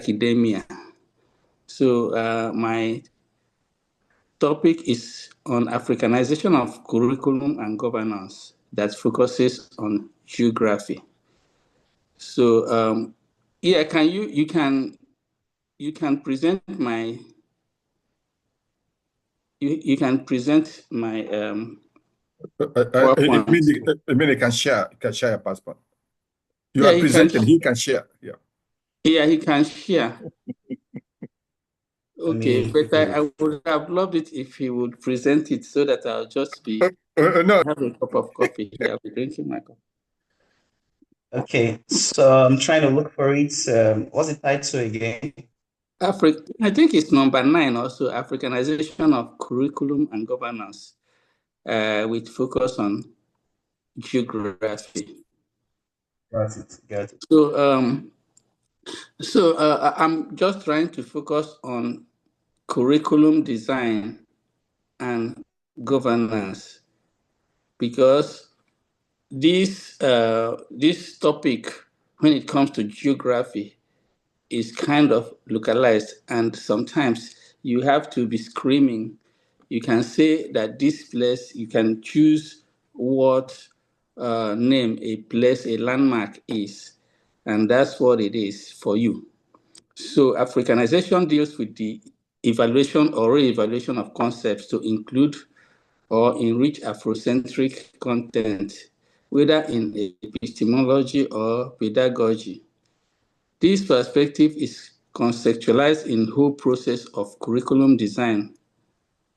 academia. So my topic is on Africanization of curriculum and governance that focuses on geography. So yeah, you can present my you can present my PowerPoint. I mean, he can share a passport. You are presenting, he can share. Yeah, he can share. Okay, but I would have loved it if he would present it so that I'll just be have a cup of coffee. I'll be drinking my coffee. Okay, so I'm trying to look for it. What's the title again? I think it's number 9 also, Africanization of curriculum and governance, with focus on geography. Got it. So I'm just trying to focus on curriculum design and governance, because this topic, when it comes to geography, is kind of localized, and sometimes you have to be screaming. You can say that this place, you can choose what name a place, a landmark is, and that's what it is for you. So Africanization deals with the evaluation or re-evaluation of concepts to include or enrich Afrocentric content, whether in epistemology or pedagogy. This perspective is conceptualized in the whole process of curriculum design,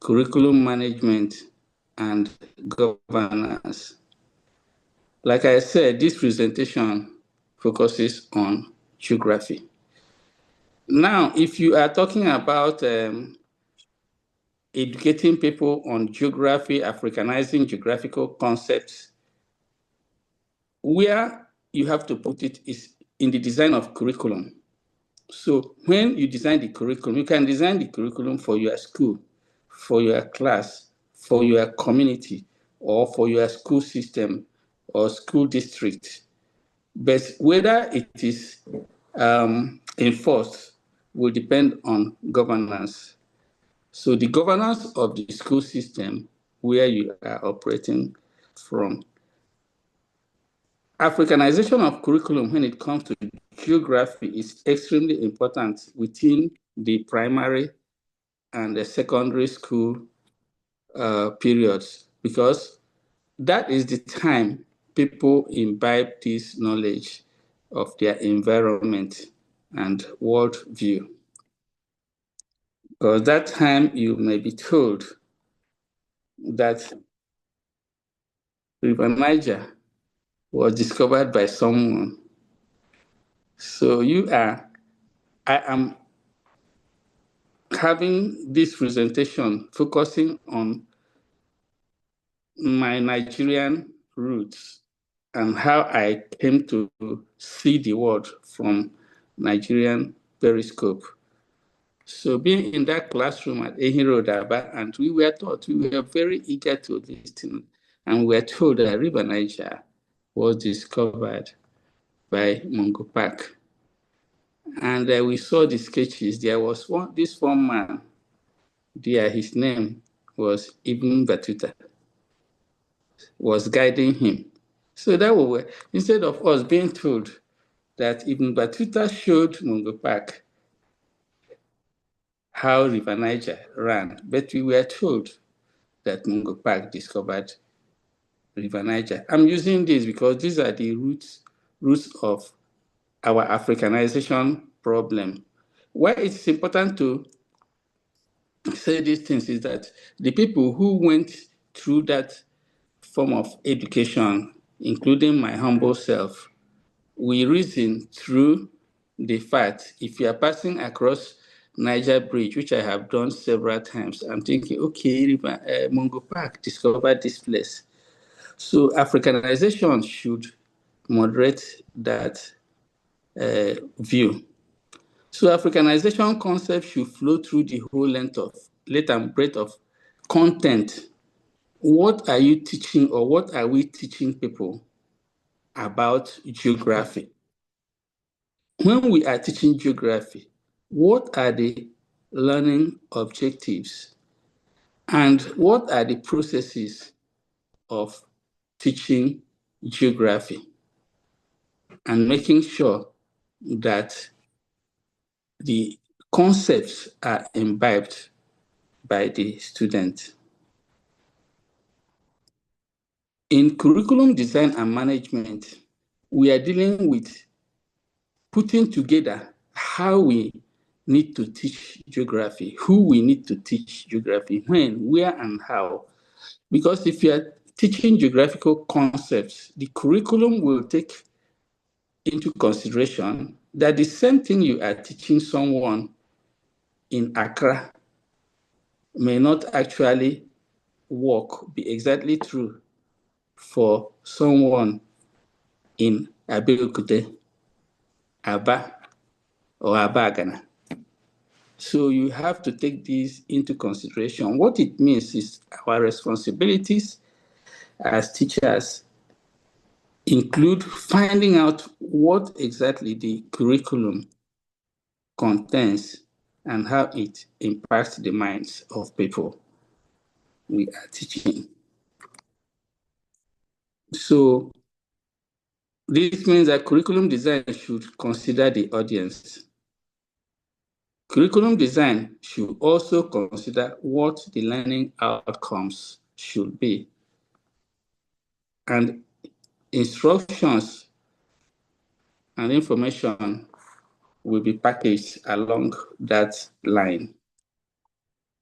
curriculum management, and governance. Like I said, this presentation focuses on geography. Now, if you are talking about educating people on geography, Africanizing geographical concepts, where you have to put it is in the design of curriculum. So when you design the curriculum, you can design the curriculum for your school, for your class, for your community, or for your school system or school district. But whether it is enforced will depend on governance. So the governance of the school system where you are operating from. Africanization of curriculum when it comes to geography is extremely important within the primary and the secondary school periods, because that is the time people imbibe this knowledge of their environment and worldview. Because that time you may be told that River Niger was discovered by someone. So I am having this presentation focusing on my Nigerian roots and how I came to see the world from Nigerian periscope. So being in that classroom at Ehiro Daba, and we were very eager to listen, and we were told that River Niger was discovered by Mungo Park. And we saw the sketches. There was this one man there, his name was Ibn Battuta, was guiding him. So that was, instead of us being told that Ibn Battuta showed Mungo Park how River Niger ran, but we were told that Mungo Park discovered River Niger. I'm using this because these are the roots of our Africanization problem. Why it's important to say these things is that the people who went through that form of education, including my humble self, we reason through the fact, if you are passing across Niger Bridge, which I have done several times, I'm thinking, okay, Mungo Park discovered this place. So Africanization should moderate that view. So Africanization concept should flow through the whole length and breadth of content. What are you teaching, or what are we teaching people about geography? When we are teaching geography, what are the learning objectives, and what are the processes of teaching geography, and making sure that the concepts are imbibed by the student. In curriculum design and management, we are dealing with putting together how we need to teach geography, who we need to teach geography, when, where, and how. Because if you are teaching geographical concepts, the curriculum will take into consideration that the same thing you are teaching someone in Accra may not actually work, be exactly true for someone in Abeokuta, Aba, or Abagana. So you have to take these into consideration. What it means is our responsibilities as teachers include finding out what exactly the curriculum contains and how it impacts the minds of people we are teaching. So this means that curriculum design should consider the audience. Curriculum design should also consider what the learning outcomes should be. And instructions and information will be packaged along that line.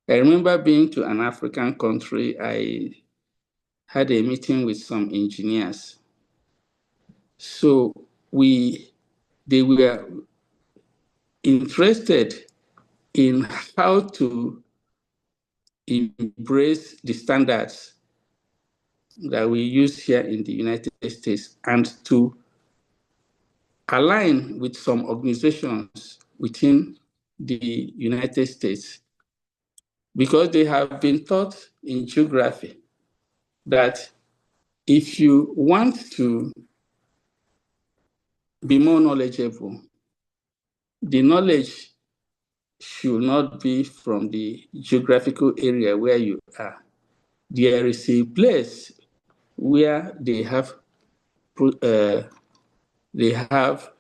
I remember being to an African country. I had a meeting with some engineers. So they were interested in how to embrace the standards that we use here in the United States and to align with some organizations within the United States, because they have been taught in geography that if you want to be more knowledgeable, the knowledge should not be from the geographical area where you are. There is a place where they have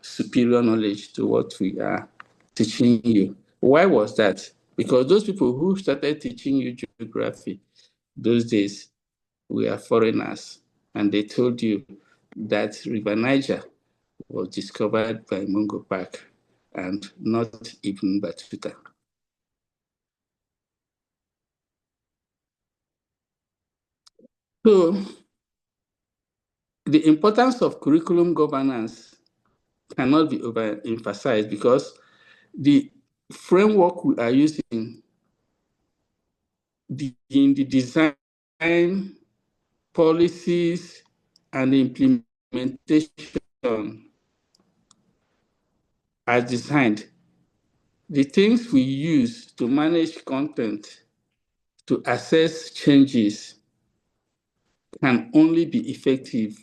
superior knowledge to what we are teaching you. Why was that? Because those people who started teaching you geography those days were foreigners, and they told you that River Niger was discovered by Mungo Park and not Ibn Battuta. So the importance of curriculum governance cannot be overemphasized, because the framework we are using in the design, policies, and implementation are designed. The things we use to manage content, to assess changes, can only be effective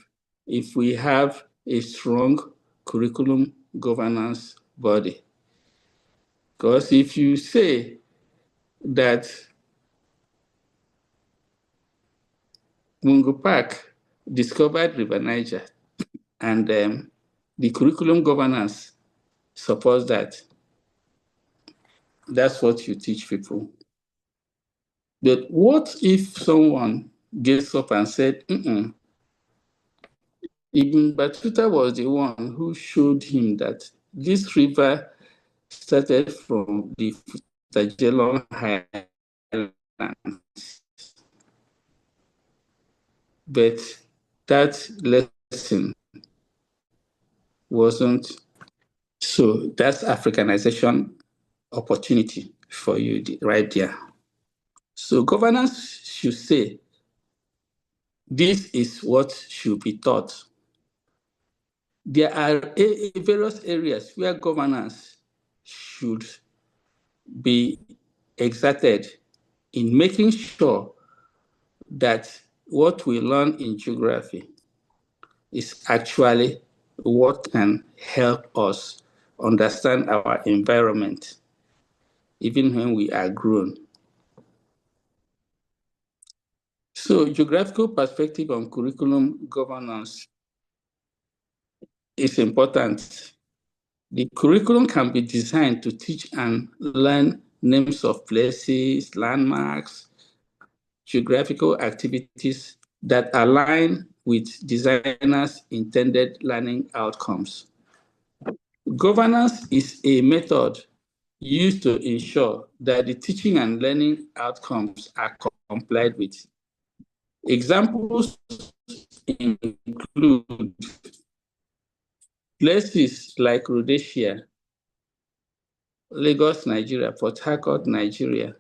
if we have a strong curriculum governance body. Because if you say that Mungo Park discovered River Niger and the curriculum governance supports that, that's what you teach people. But what if someone gets up and said, Ibn Battuta was the one who showed him that this river started from the Futajelon Highlands. But that lesson wasn't. So that's Africanization opportunity for you right there. So governance should say, this is what should be taught. There are various areas where governance should be exerted in making sure that what we learn in geography is actually what can help us understand our environment even when we are grown. So geographical perspective on curriculum governance is important. The curriculum can be designed to teach and learn names of places, landmarks, geographical activities that align with designers' intended learning outcomes. Governance is a method used to ensure that the teaching and learning outcomes are complied with. Examples include places like Rhodesia, Lagos, Nigeria, Port Harcourt, Nigeria,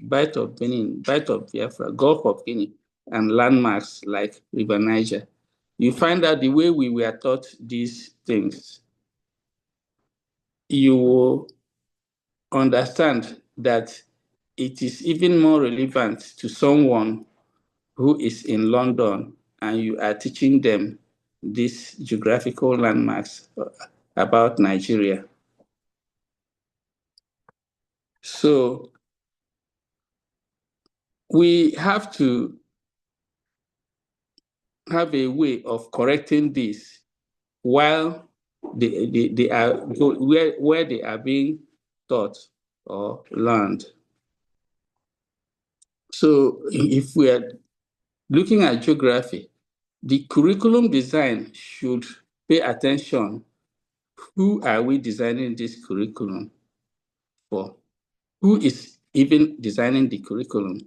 Bight of Benin, Bight of Biafra, Gulf of Guinea, and landmarks like River Niger. You find out the way we were taught these things, you will understand that it is even more relevant to someone who is in London and you are teaching them these geographical landmarks about Nigeria. So we have to have a way of correcting this while they are where they are being taught or learned. So if we are looking at geography, the curriculum design should pay attention. Who are we designing this curriculum for? Who is even designing the curriculum?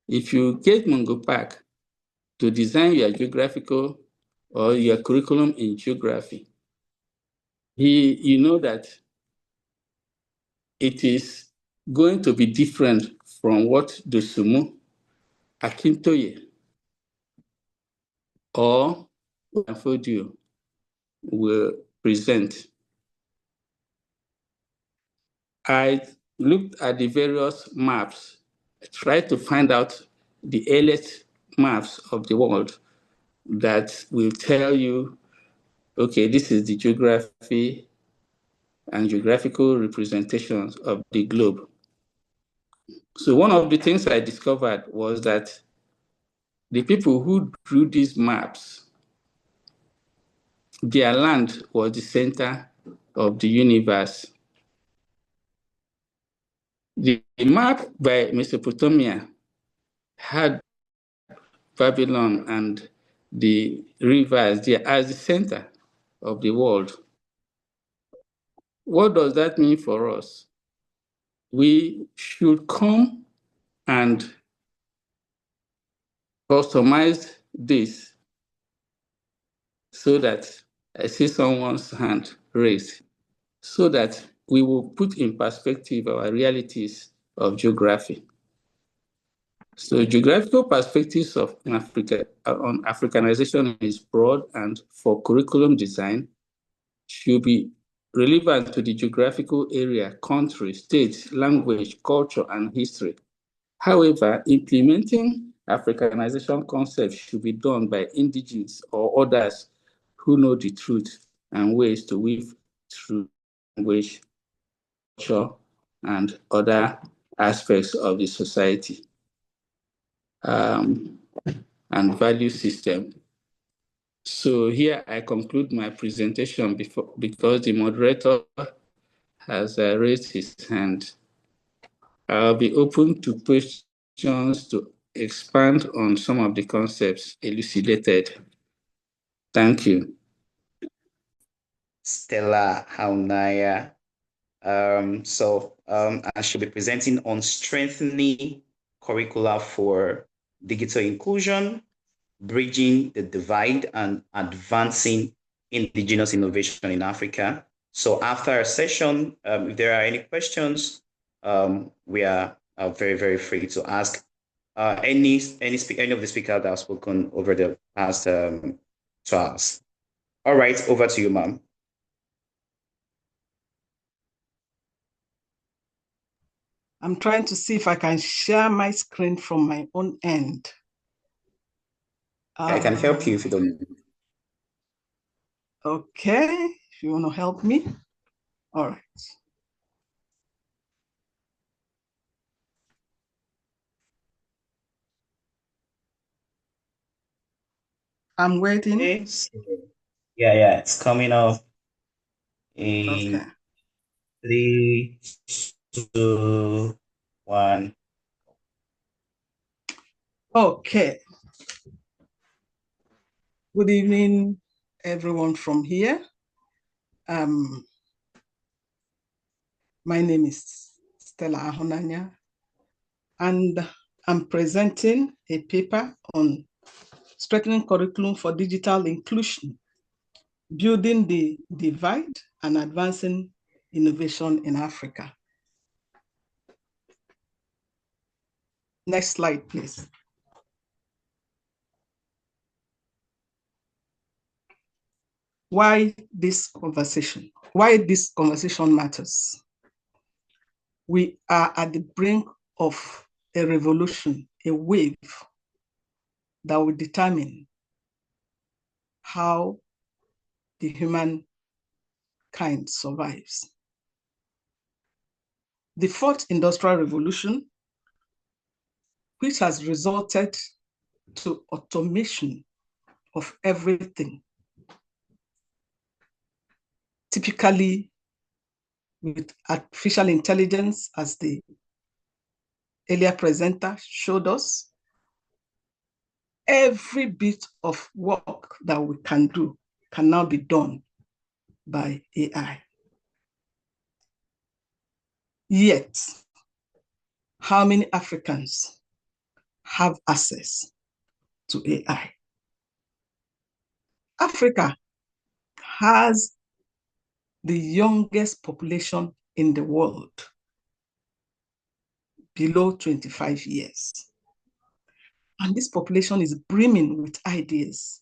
If you get Mungo Park to design your geographical or your curriculum in geography, you know that it is going to be different from what Dosumu, Akintoye, or Afodio will present. I looked at the various maps, tried to find out the earliest maps of the world that will tell you, okay, this is the geography and geographical representations of the globe. So one of the things I discovered was that the people who drew these maps, their land was the center of the universe. The map by Mesopotamia had Babylon and the rivers there as the center of the world. What does that mean for us? We should come and customize this so that I see someone's hand raised, so that we will put in perspective our realities of geography. So geographical perspectives of Africa on Africanization is broad, and for curriculum design should be relevant to the geographical area, country, state, language, culture, and history. However, implementing Africanization concepts should be done by indigenous or others who know the truth and ways to weave through language, culture, and other aspects of the society and value system. So here I conclude my presentation because the moderator has raised his hand. I'll be open to questions to expand on some of the concepts elucidated. Thank you. Stella Haunaya. I should be presenting on strengthening curricula for digital inclusion, bridging the divide, and advancing indigenous innovation in Africa. So after our session, if there are any questions, we are very, very free to ask any of the speakers that have spoken over the past 2 hours. All right, over to you, ma'am. I'm trying to see if I can share my screen from my own end. I can help you if you don't. Okay, if you want to help me. All right. I'm waiting. Okay. So, yeah, it's coming up in Okay. 3, 2, 1. Okay. Good evening, everyone from here. My name is Stella Ahonanya, and I'm presenting a paper on strengthening curriculum for digital inclusion, building the divide and advancing innovation in Africa. Next slide, please. Why this conversation? Why this conversation matters? We are at the brink of a revolution, a wave that will determine how the humankind survives. The fourth industrial revolution, which has resulted to automation of everything, typically with artificial intelligence, as the earlier presenter showed us, every bit of work that we can do can now be done by AI. Yet, how many Africans have access to AI? Africa has the youngest population in the world, below 25 years. And this population is brimming with ideas.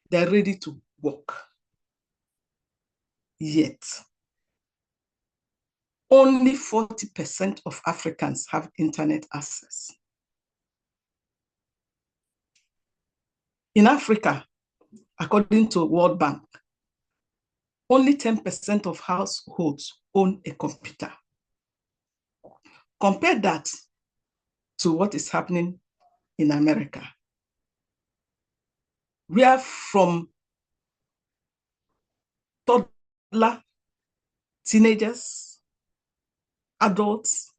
They're ready to work. Yet, only 40% of Africans have internet access. In Africa, according to World Bank, only 10% of households own a computer. Compare that to what is happening in America, where from toddler, teenagers, adults,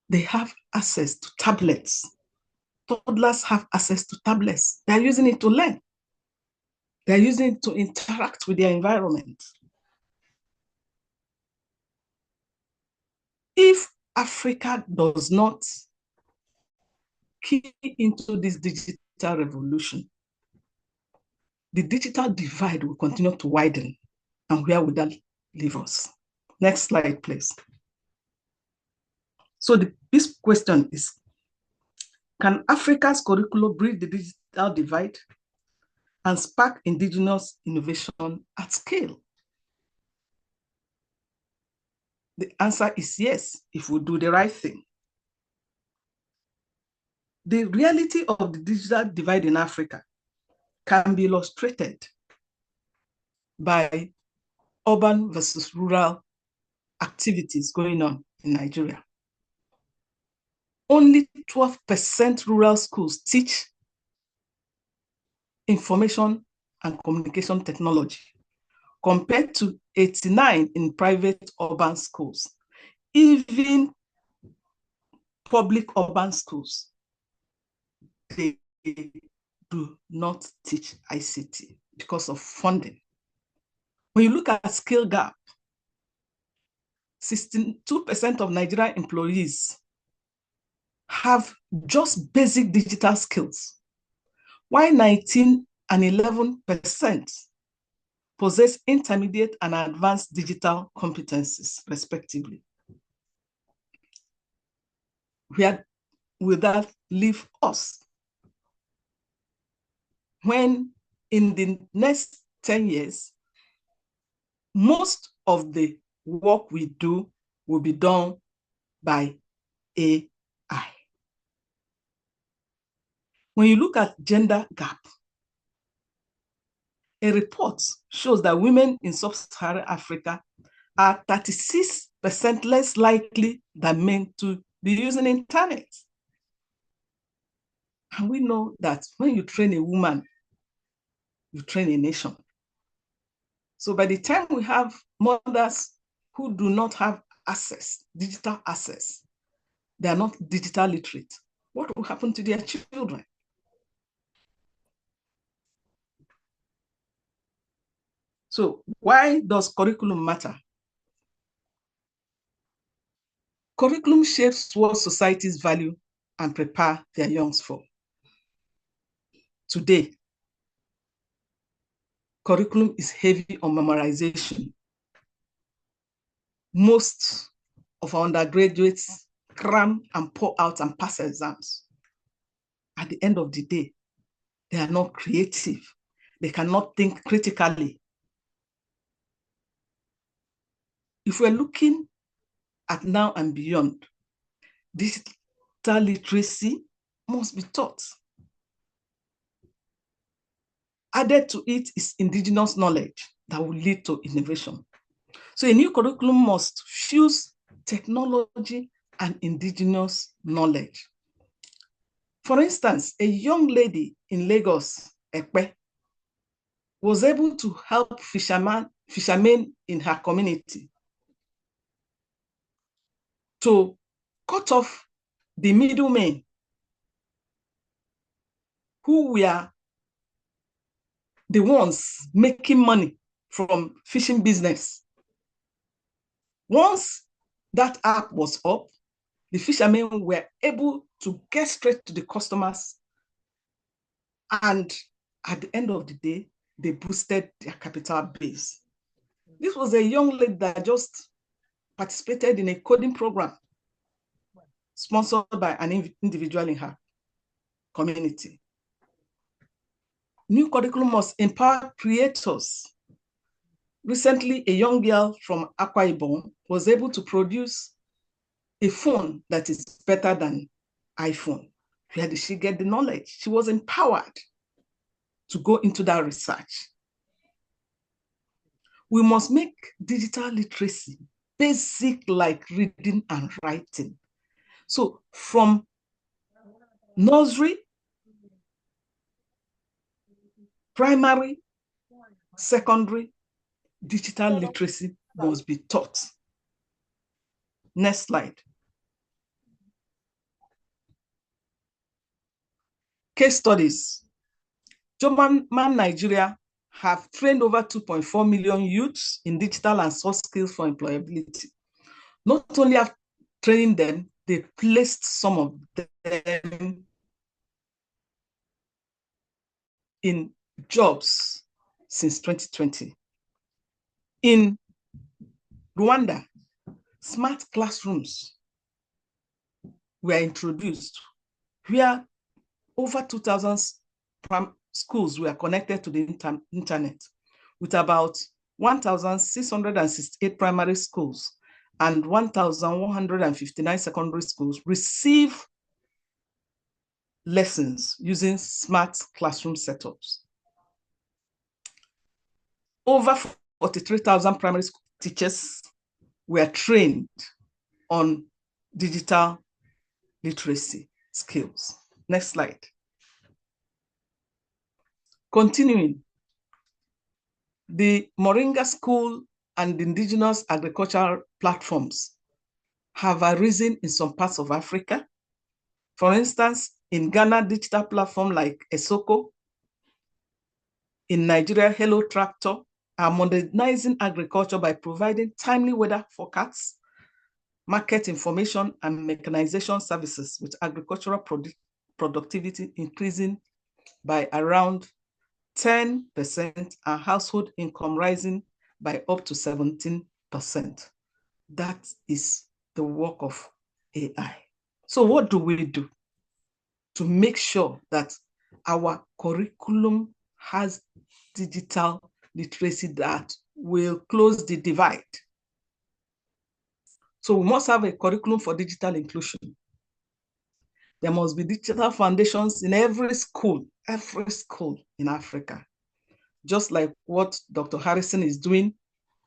they have access to tablets. Toddlers have access to tablets. They're using it to learn. They're using it to interact with their environment. If Africa does not key into this digital revolution, the digital divide will continue to widen. And where would that leave us? Next slide, please. So this question is, can Africa's curriculum bridge the digital divide and spark indigenous innovation at scale? The answer is yes, if we do the right thing. The reality of the digital divide in Africa can be illustrated by urban versus rural activities going on in Nigeria. Only 12% rural schools teach information and communication technology, compared to 89% in private urban schools. Even public urban schools, they do not teach ICT because of funding. When you look at skill gap, 62% of Nigerian employees have just basic digital skills, while 19% and 11% possess intermediate and advanced digital competencies, respectively. Where will that leave us? When in the next 10 years, most of the work we do will be done by AI. When you look at gender gap, a report shows that women in sub-Saharan Africa are 36% less likely than men to be using internet. And we know that when you train a woman you train a nation. So by the time we have mothers who do not have access, digital access, they are not digital literate, what will happen to their children? So why does curriculum matter? Curriculum shapes what societies value and prepare their youngs for. Today, curriculum is heavy on memorization. Most of our undergraduates cram and pour out and pass exams. At the end of the day, they are not creative. They cannot think critically. If we're looking at now and beyond, digital literacy must be taught. Added to it is indigenous knowledge that will lead to innovation. So a new curriculum must fuse technology and indigenous knowledge. For instance, a young lady in Lagos, Ekpe, was able to help fishermen in her community to cut off the middlemen who were the ones making money from fishing business. Once that app was up, the fishermen were able to get straight to the customers, and at the end of the day, they boosted their capital base. This was a young lady that just participated in a coding program sponsored by an individual in her community. New curriculum must empower creators. Recently, a young girl from Akwa Ibom was able to produce a phone that is better than iPhone. Where did she get the knowledge? She was empowered to go into that research. We must make digital literacy basic like reading and writing. So from nursery, primary, secondary, digital literacy must be taught. Next slide. Case studies. German Nigeria have trained over 2.4 million youths in digital and soft skills for employability. Not only have trained them, they placed some of them in jobs since 2020. In Rwanda, smart classrooms were introduced where over 2,000 schools were connected to the internet, with about 1,668 primary schools and 1,159 secondary schools receive lessons using smart classroom setups. Over 43,000 primary school teachers were trained on digital literacy skills. Next slide. Continuing, the Moringa School and indigenous agricultural platforms have arisen in some parts of Africa. For instance, in Ghana, digital platform like Esoko, in Nigeria, Hello Tractor are modernizing agriculture by providing timely weather forecasts, market information, and mechanization services, with agricultural productivity increasing by around 10% and household income rising by up to 17%. That is the work of AI. So what do we do to make sure that our curriculum has digital literacy that will close the divide? So we must have a curriculum for digital inclusion. There must be digital foundations in every school in Africa. Just like what Dr. Harrison is doing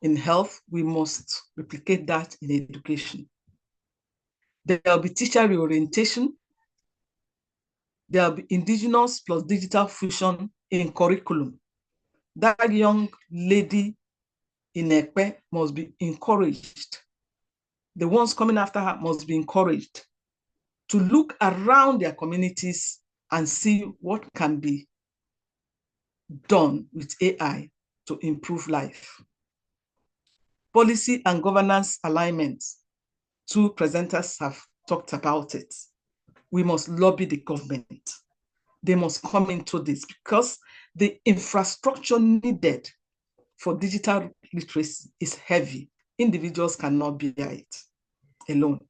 in health, we must replicate that in education. There will be teacher reorientation. There will be indigenous plus digital fusion in curriculum. that young lady in Ekpe must be encouraged. The ones coming after her must be encouraged to look around their communities and see what can be done with AI to improve life. Policy and governance alignment. Two presenters have talked about it. We must lobby the government. They must come into this because the infrastructure needed for digital literacy is heavy. Individuals cannot bear it alone.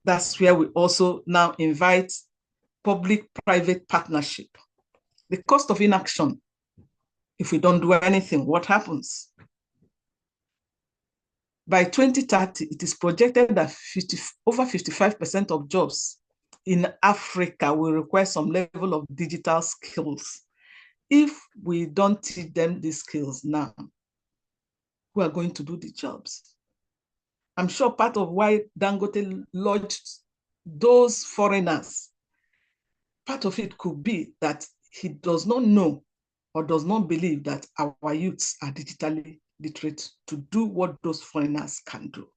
That's where we also now invite public-private partnership. The cost of inaction, if we don't do anything, what happens? By 2030, it is projected that over 55% of jobs in Africa will require some level of digital skills. If we don't teach them these skills now, who are going to do the jobs? I'm sure part of why Dangote lodged those foreigners, part of it could be that he does not know or does not believe that our youths are digitally literate to do what those foreigners can do.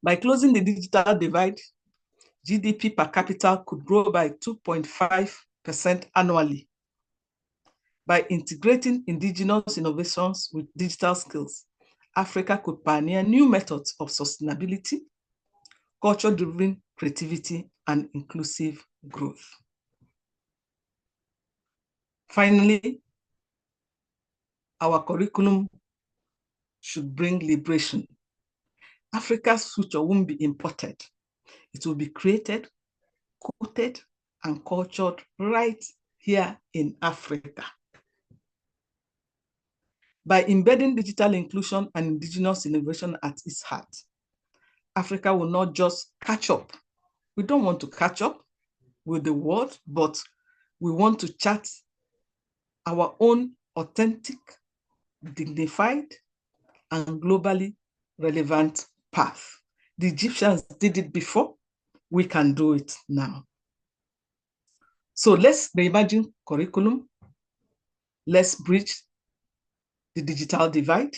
By closing the digital divide, GDP per capita could grow by 2.5% annually. By integrating indigenous innovations with digital skills, Africa could pioneer new methods of sustainability, culture-driven creativity, and inclusive growth. Finally, our curriculum should bring liberation. Africa's future won't be imported. It will be created, quoted, and cultured right here in Africa. By embedding digital inclusion and indigenous innovation at its heart, Africa will not just catch up. We don't want to catch up with the world, but we want to chart our own authentic, dignified, and globally relevant path. The Egyptians did it before. We can do it now. So let's reimagine curriculum. Let's bridge the digital divide.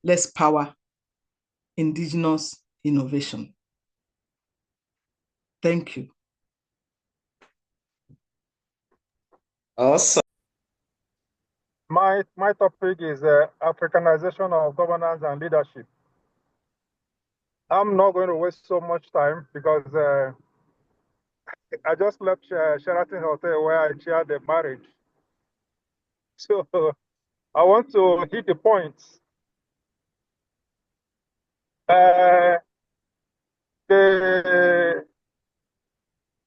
Let's power indigenous innovation. Thank you. Awesome. My topic is Africanization of governance and leadership. I'm not going to waste so much time because I just left Sheraton Hotel where I chaired the marriage. So I want to hit the points.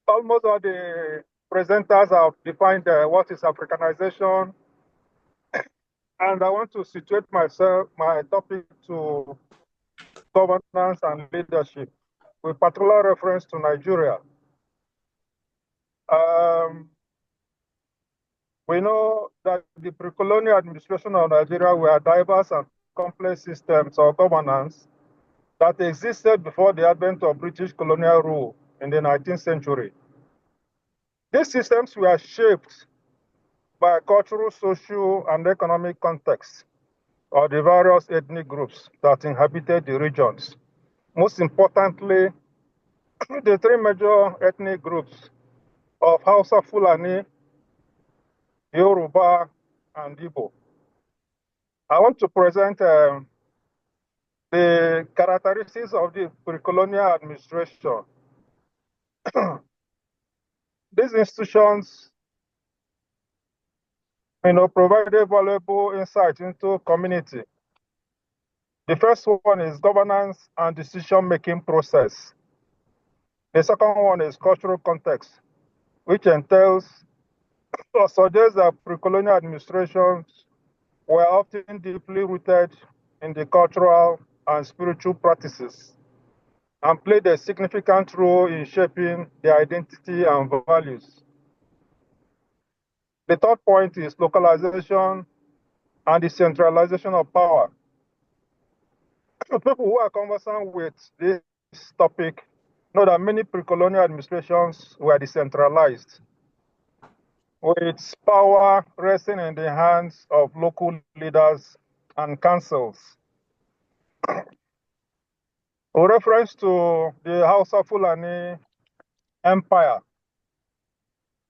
Almost all the presenters have defined what is Africanization. And I want to situate my topic to governance and leadership, with particular reference to Nigeria. We know that the pre-colonial administration of Nigeria were diverse and complex systems of governance that existed before the advent of British colonial rule in the 19th century. These systems were shaped by cultural, social, and economic contexts of the various ethnic groups that inhabited the regions. Most importantly, the three major ethnic groups of Hausa, Fulani, Yoruba, and Igbo. I want to present the characteristics of the pre-colonial administration. These institutions, provided valuable insight into community. The first one is governance and decision-making process. The second one is cultural context, which entails or suggests that pre-colonial administrations were often deeply rooted in the cultural and spiritual practices and played a significant role in shaping their identity and values. The third point is localization and decentralization of power. People who are conversant with this topic know that many pre-colonial administrations were decentralized. with power resting in the hands of local leaders and councils. With reference to the Hausa Fulani Empire,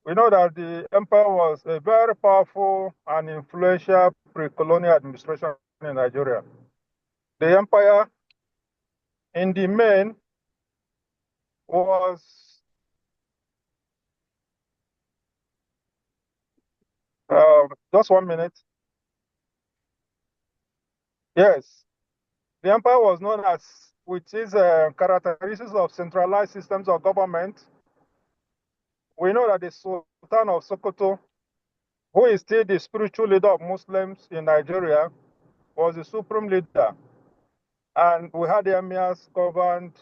we know that the empire was a very powerful and influential pre-colonial administration in Nigeria. The empire, in the main, was just 1 minute. Yes, the empire was known as, with its characteristics of centralized systems of government. We know that the Sultan of Sokoto, who is still the spiritual leader of Muslims in Nigeria, was the supreme leader. And we had the emirs governing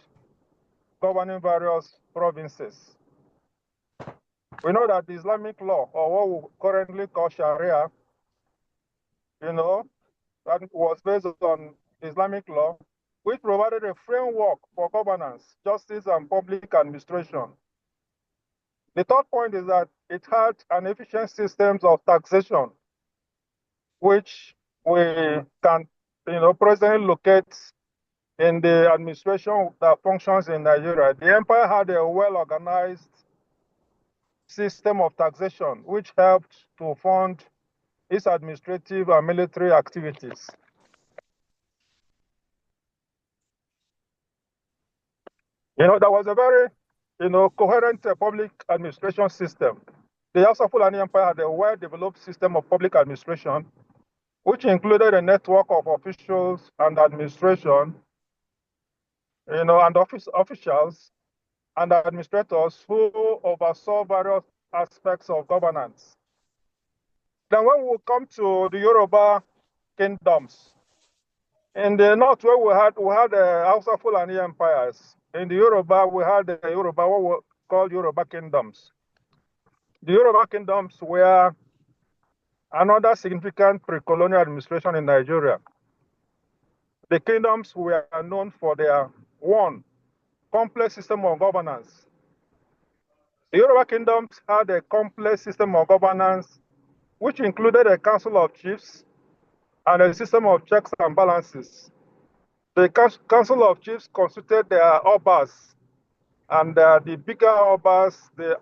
various provinces. We know that the Islamic law, or what we currently call Sharia, that was based on Islamic law, which provided a framework for governance, justice, and public administration. The third point is that it had an efficient system of taxation, which we can, presently locate in the administration that functions in Nigeria. The empire had a well-organized system of taxation, which helped to fund its administrative and military activities. There was a very, coherent public administration system. The Hausa Fulani Empire had a well-developed system of public administration, which included a network of officials and administration, and officials and administrators who oversaw various aspects of governance. Then when we come to the Yoruba kingdoms, in the north where we had the Hausa Fulani empires. In the Yoruba, we had the Yoruba, what we call Yoruba kingdoms. The Yoruba kingdoms were another significant pre-colonial administration in Nigeria. The kingdoms were known for their, one, complex system of governance. The Yoruba kingdoms had a complex system of governance, which included a council of chiefs and a system of checks and balances. The council of chiefs constituted their obas, and the bigger obas, the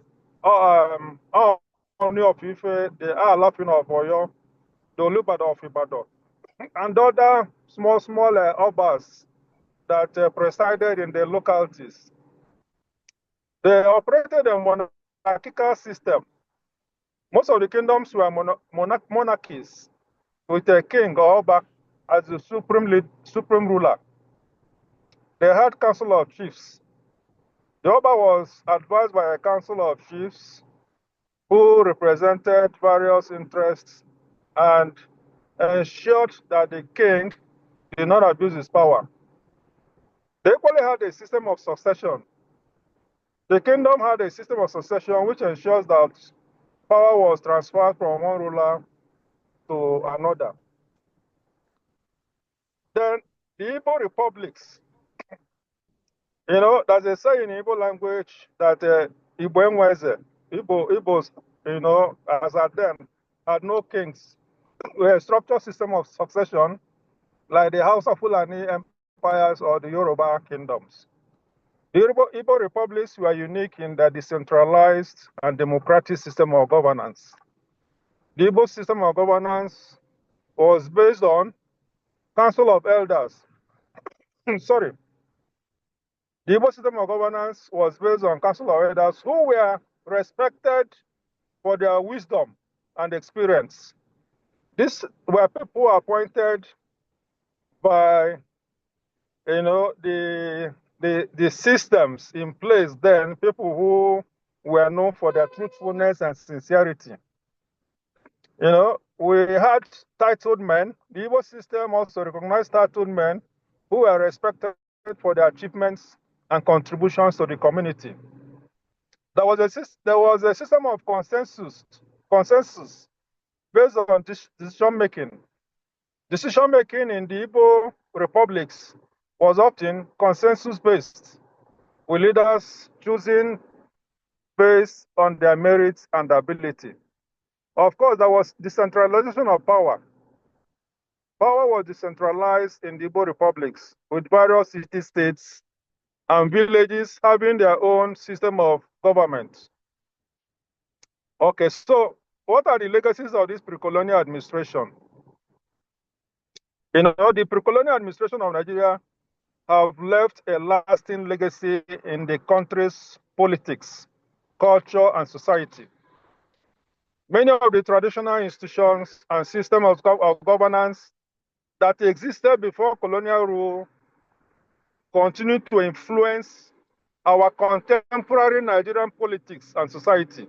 Oni of Ife, the Alafin of Oyo, the Olubada of Ibadan, and other small obas that presided in the localities. They operated a monarchical system. Most of the kingdoms were monarchies, with a king or Oba as the supreme ruler. They had council of chiefs. The Oba was advised by a council of chiefs who represented various interests and ensured that the king did not abuse his power. They equally had a system of succession. The kingdom had a system of succession which ensures that power was transferred from one ruler to another. Then the Igbo republics, there's a saying in Igbo language that Igbos, as at then, had no kings. We had a structured system of succession like the Hausa Fulani empires or the Yoruba kingdoms. The Igbo republics were unique in their decentralized and democratic system of governance. The Igbo system of governance was based on Council of Elders. Sorry. The Igbo system of governance was based on Council of Elders who were respected for their wisdom and experience. These were people appointed by, the systems in place then, people who were known for their truthfulness and sincerity. We had titled men. The Igbo system also recognized titled men who were respected for their achievements and contributions to the community. There was a system of consensus based on decision making. Decision making in the Igbo republics was often consensus based, with leaders choosing based on their merits and ability. Of course, there was decentralization of power. Power was decentralized in the Igbo republics, with various city-states and villages having their own system of government. Okay, so what are the legacies of this pre-colonial administration? You know, the pre-colonial administration of Nigeria have left a lasting legacy in the country's politics, culture, and society. Many of the traditional institutions and systems of governance that existed before colonial rule continue to influence our contemporary Nigerian politics and society.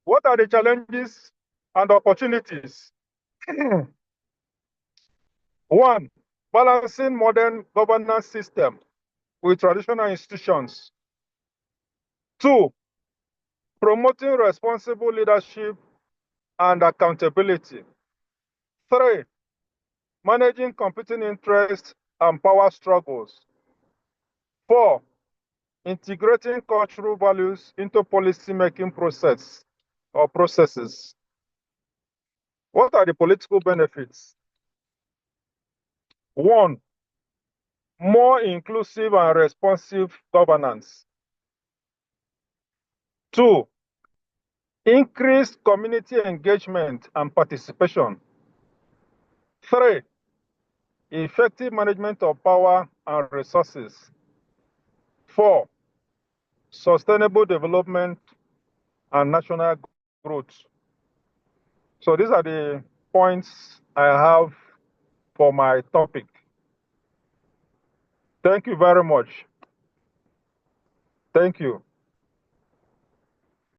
What are the challenges and opportunities? One, balancing modern governance system with traditional institutions. Two, promoting responsible leadership and accountability. Three, managing competing interests and power struggles. Four, integrating cultural values into policy-making processes. What are the political benefits? One, more inclusive and responsive governance. Two, increased community engagement and participation. Three, effective management of power and resources. Four, sustainable development and national growth. So these are the points I have for my topic. Thank you very much. Thank you.